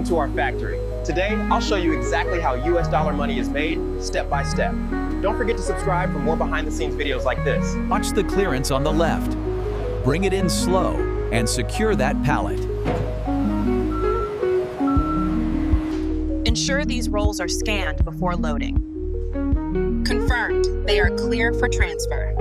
to our factory. Today, I'll show you exactly how US dollar money is made, step by step. Don't forget to subscribe for more behind-the-scenes videos like this. Watch the clearance on the left. Bring it in slow and secure that pallet. Ensure these rolls are scanned before loading. Confirmed, they are clear for transfer.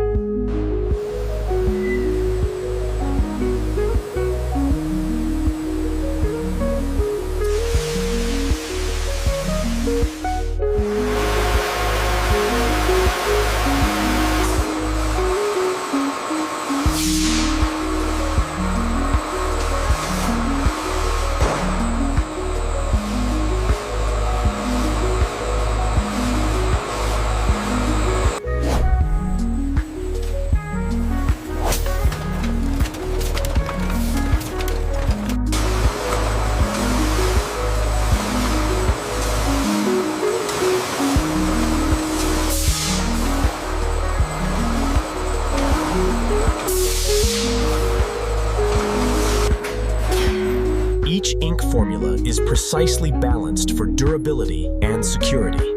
Each ink formula is precisely balanced for durability and security.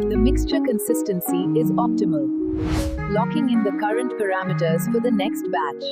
The mixture consistency is optimal, locking in the current parameters for the next batch.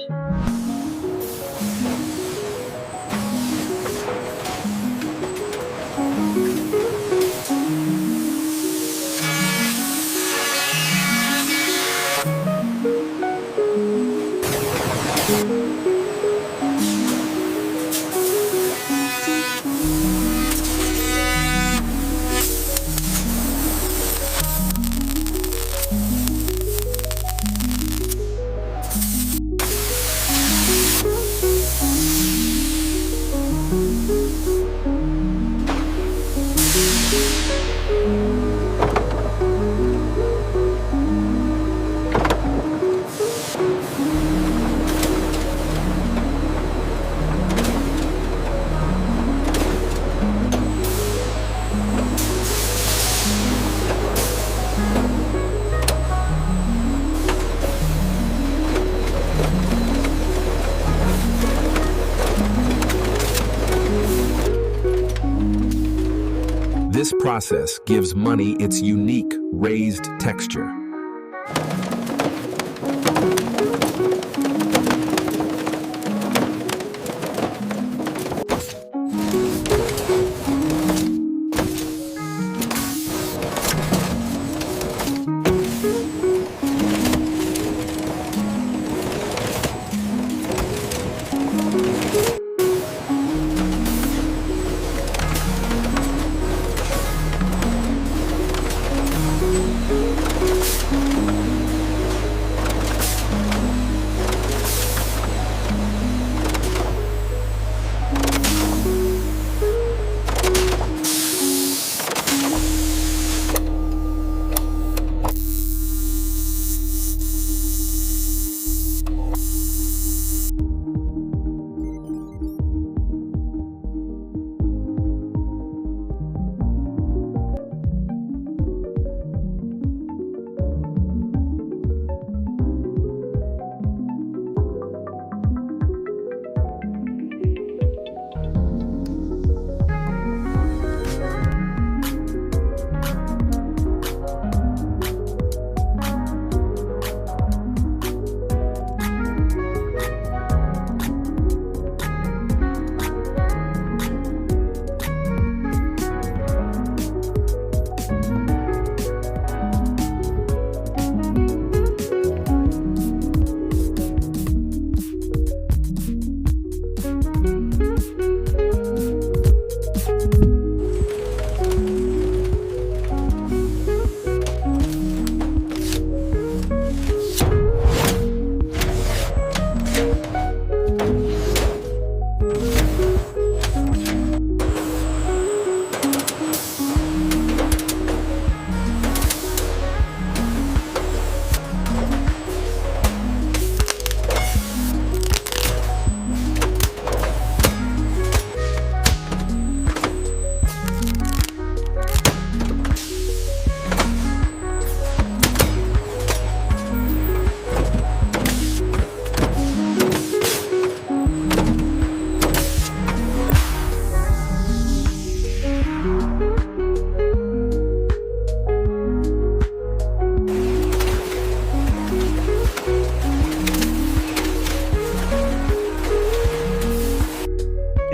This process gives money its unique raised texture.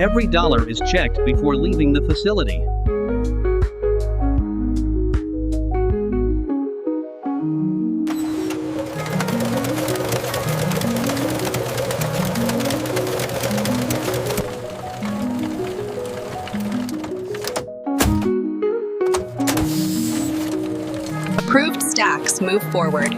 Every dollar is checked before leaving the facility. Approved stacks move forward.